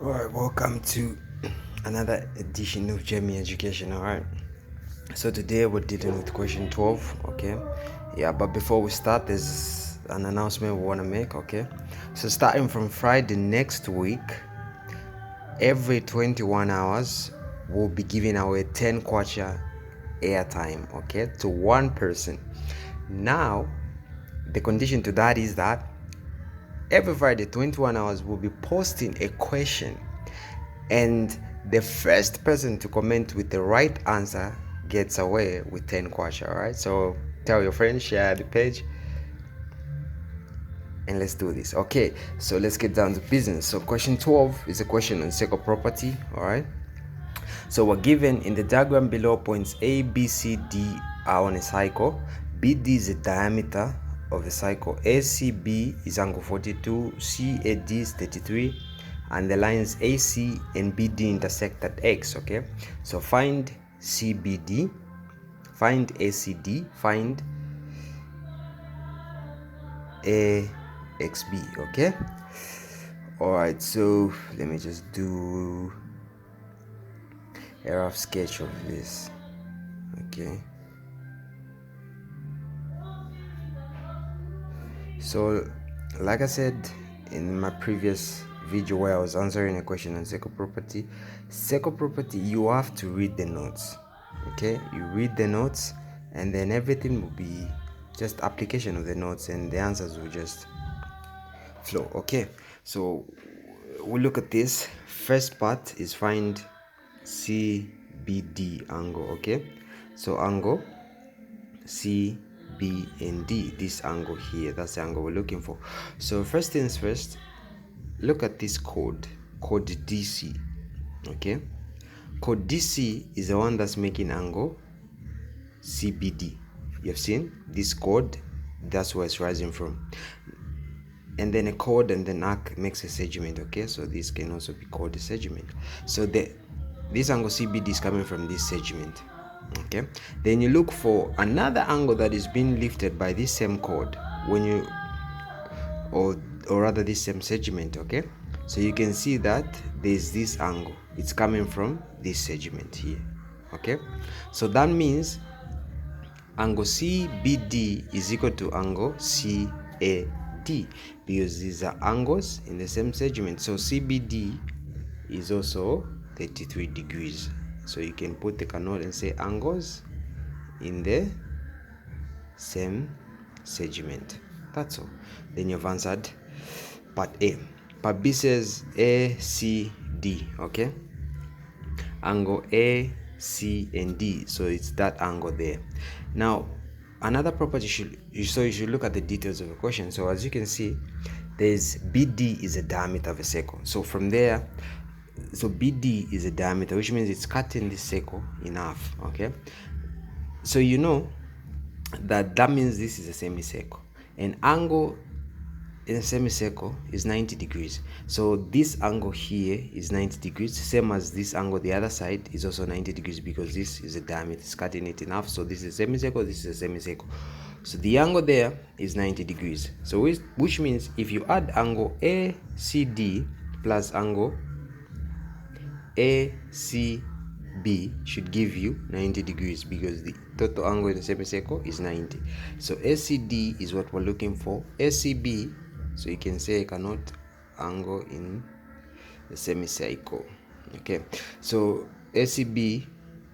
Alright, welcome to another edition of JEMI-EDUCATION. Alright, so today we're dealing with question 12. Okay, yeah, but before we start, there's an announcement we want to make. Okay, so starting from Friday next week, every 21 hours, we'll be giving away 10 kwacha airtime, okay, to one person. Now, the condition to that is that every Friday, 21 hours, we'll be posting a question, and the first person to comment with the right answer gets away with 10 kwacha. All right, so tell your friends, share the page, and let's do this. Okay, so let's get down to business. So question 12 is a question on cycle property. All right, so we're given in the diagram below, points A, B, C, D are on a cycle. BD is the diameter of the cycle. ACB is angle 42, CAD is 33, and the lines AC and BD intersect at X. Okay, so find CBD, find ACD, find AXB. Okay, all right, so let me just do a rough sketch of this. Okay, so like I said in my previous video where I was answering a question on cycle property, you have to read the notes. Okay, you read the notes and then everything will be just application of the notes and the answers will just flow. Okay, so we'll look at this. First part is find CBD angle. Okay, so angle C, B, and D, this angle here, that's the angle we're looking for. So first things first, look at this code DC. Okay, code DC is the one that's making angle CBD. You've seen this code, that's where it's rising from, and then a chord and then arc makes a segment. Okay, so this can also be called a segment. So this angle CBD is coming from this segment. Okay, then you look for another angle that is being lifted by this same chord when you or rather this same segment. Okay, so you can see that there's this angle, it's coming from this segment here. Okay, so that means angle CBD is equal to angle CAD because these are angles in the same segment. So CBD is also 33 degrees. So you can put the canal and say angles in the same segment. That's all. Then you've answered part A. Part B says ACD. Okay, angle A, C, and D. So it's that angle there. Now another property you should look at the details of the question. So as you can see, there's BD is a diameter of a circle. So from there, so BD is a diameter, which means it's cutting this circle in half. Okay, so you know that means this is a semicircle, and angle in a semicircle is 90 degrees. So this angle here is 90 degrees, same as this angle the other side is also 90 degrees because this is a diameter, it's cutting it in half. So this is a semicircle, this is a semicircle, so the angle there is 90 degrees. So which means if you add angle ACD plus angle ACB should give you 90 degrees because the total angle in the semicircle is 90. So ACD is what we're looking for. ACB, so you can say I cannot angle in the semicircle. Okay, so ACB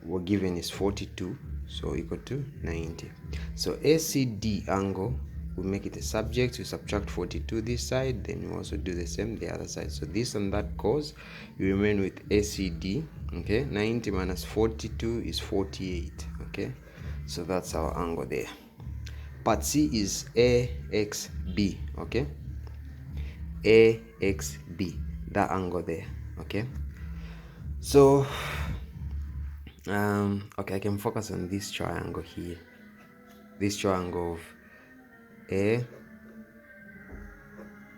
we're given is 42, so equal to 90. So ACD angle, we make it a subject, we subtract 42 this side, then we also do the same the other side. So this and that goes, you remain with ACD. Okay, 90 minus 42 is 48. Okay, so that's our angle there. Part C is AXB. Okay, AXB, that angle there. Okay, so okay, I can focus on this triangle here, this triangle of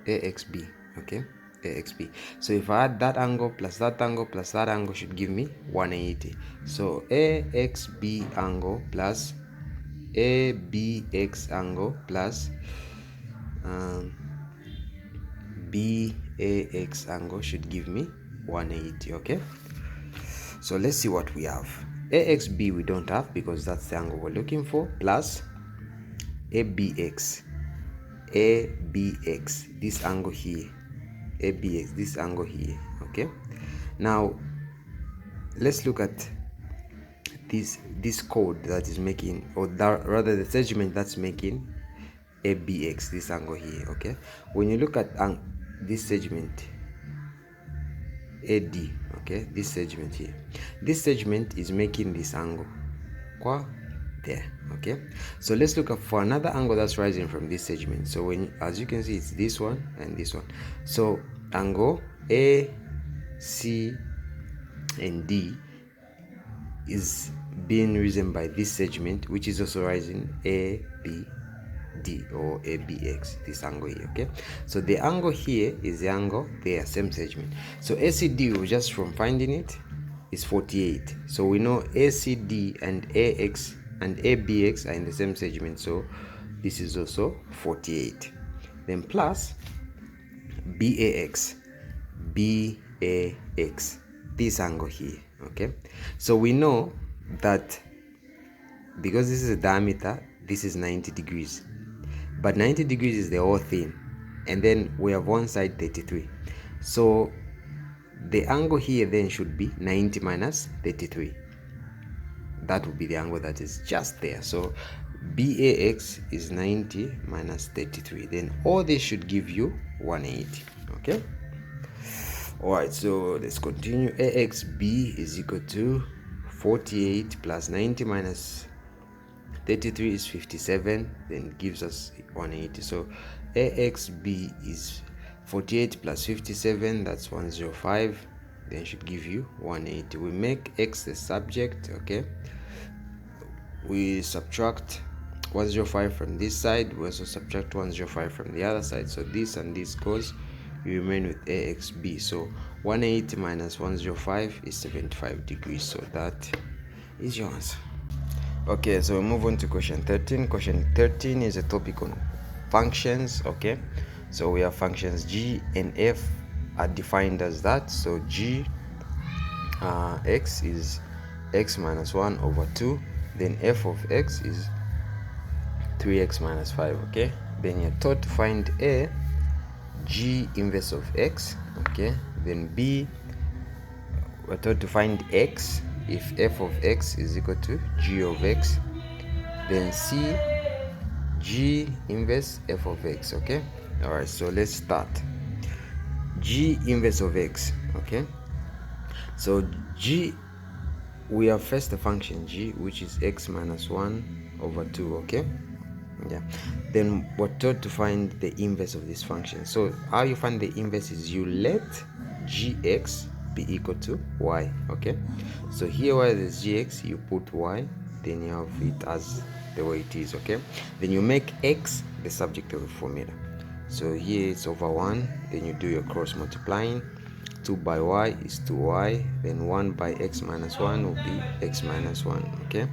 AXB. Okay, AXB. So if I add that angle plus that angle plus that angle should give me 180. So AXB angle plus ABX angle plus BAX angle should give me 180. Okay, so let's see what we have. AXB we don't have because that's the angle we're looking for, plus ABX. ABX, this angle here, ABX, this angle here. Okay, now let's look at this code that is making, or that, rather the segment that's making ABX, this angle here. Okay, when you look at this segment AD, okay, this segment here, this segment is making this angle there. Okay, so let's look up for another angle that's rising from this segment. So when, as you can see, it's this one and this one. So angle A, C, and D is being risen by this segment, which is also rising A, B, D, or ABX, this angle here. Okay, so the angle here is the angle there, same segment. So ACD, just from finding it, is 48. So we know ACD and AX and ABX are in the same segment, so this is also 48. Then plus BAX, this angle here. Okay, so we know that because this is a diameter, this is 90 degrees, but 90 degrees is the whole thing, and then we have one side 33. So the angle here then should be 90 minus 33. That would be the angle that is just there. So BAX is 90 minus 33. Then all this should give you 180. Okay. Alright, so let's continue. AXB is equal to 48 plus 90 minus 33 is 57. Then it gives us 180. So AXB is 48 plus 57, that's 105. Then should give you 180. We make X the subject. Okay, we subtract 105 from this side, we also subtract 105 from the other side. So this and this goes, we remain with AXB. So 180 minus 105 is 75 degrees. So that is your answer. Okay, so we move on to question 13. Question 13 is a topic on functions. Okay, so we have functions G and F are defined as that. So G X is X minus 1 over 2. Then F of X is 3X minus 5. Okay, then you're taught to find A, G inverse of X. Okay, then B, we're taught to find X if F of X is equal to G of X. Then C, G inverse F of X. Okay, all right, so let's start. G inverse of X. Okay, so G, we have first the function G, which is X minus 1 over 2. Okay, yeah, then we're taught to find the inverse of this function. So how you find the inverse is you let Gx be equal to Y. Okay, so here where there's Gx, you put Y, then you have it as the way it is. Okay, then you make X the subject of the formula. So here it's over 1, then you do your cross multiplying. 2 by y is 2y, then 1 by x minus 1 will be x minus 1. Okay,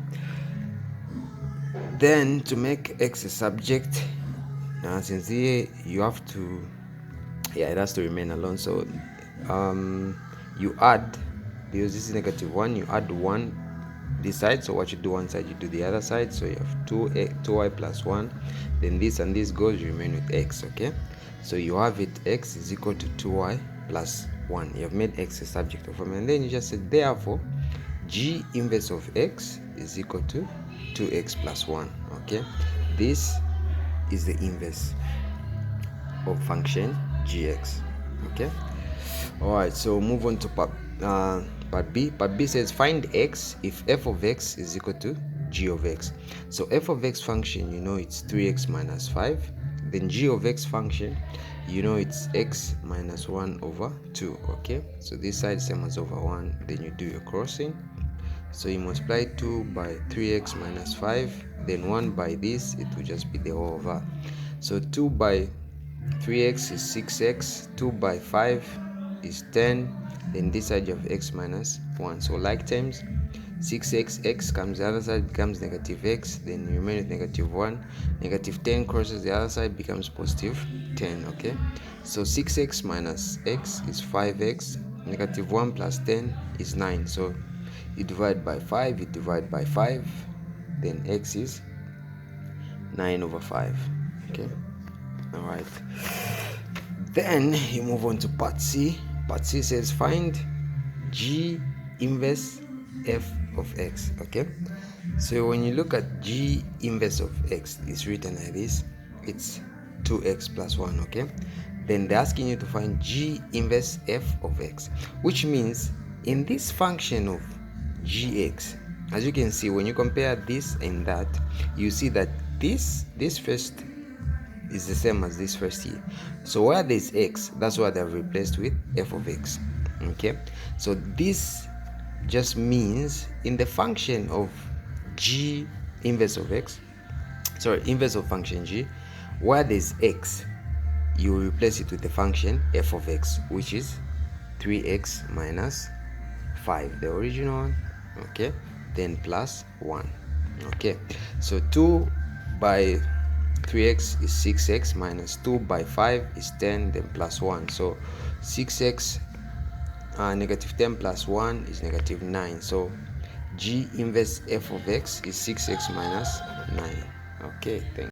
then to make x a subject, since here you have to, it has to remain alone. So you add, because this is negative 1, you add 1 this side. So what you do one side, you do the other side. So you have 2y plus 1, then this and this goes, you remain with x. Okay, so you have it, x is equal to 2y plus 1. You have made x a subject of formula, and then you just said therefore G inverse of x is equal to 2x plus 1. Okay, this is the inverse of function gx. Okay, all right, so move on to part B. Part B says find x if f of x is equal to g of x. So f of x function, you know it's 3x minus 5. Then g of x function, you know it's x minus 1 over 2. Okay, so this side same as over 1, then you do your crossing. So you multiply 2 by 3x minus 5, then 1 by this, it will just be the whole over. So 2 by 3x is 6x, 2 by 5 is 10, then this side you have x minus 1. So like terms, 6x, x comes the other side, becomes negative x, then you remain with negative 1. Negative 10 crosses the other side, becomes positive 10. Okay, so 6x minus x is 5x, Negative 1 plus 10 is 9. So you divide by 5, you divide by 5, then x is 9 over 5. Okay, all right. Then you move on to part C. Part C says find G inverse f of x. Okay, so when you look at G inverse of x, it's written like this. It's 2x plus 1. Okay, then they're asking you to find G inverse f of x, which means in this function of gx, as you can see, when you compare this and that, you see that this first is the same as this first here. So where there's x, that's what they've replaced with f of x. Okay, so this just means in the function of g inverse of x, inverse of function g, where there's x, you replace it with the function f of x, which is 3x minus 5, the original one. Okay, then plus 1. Okay, so 2 by 3x is 6x minus 2 by 5 is 10, then plus 1. So 6x negative 10 plus 1 is negative 9. So G inverse f of x is 6x minus 9. Okay, thank you.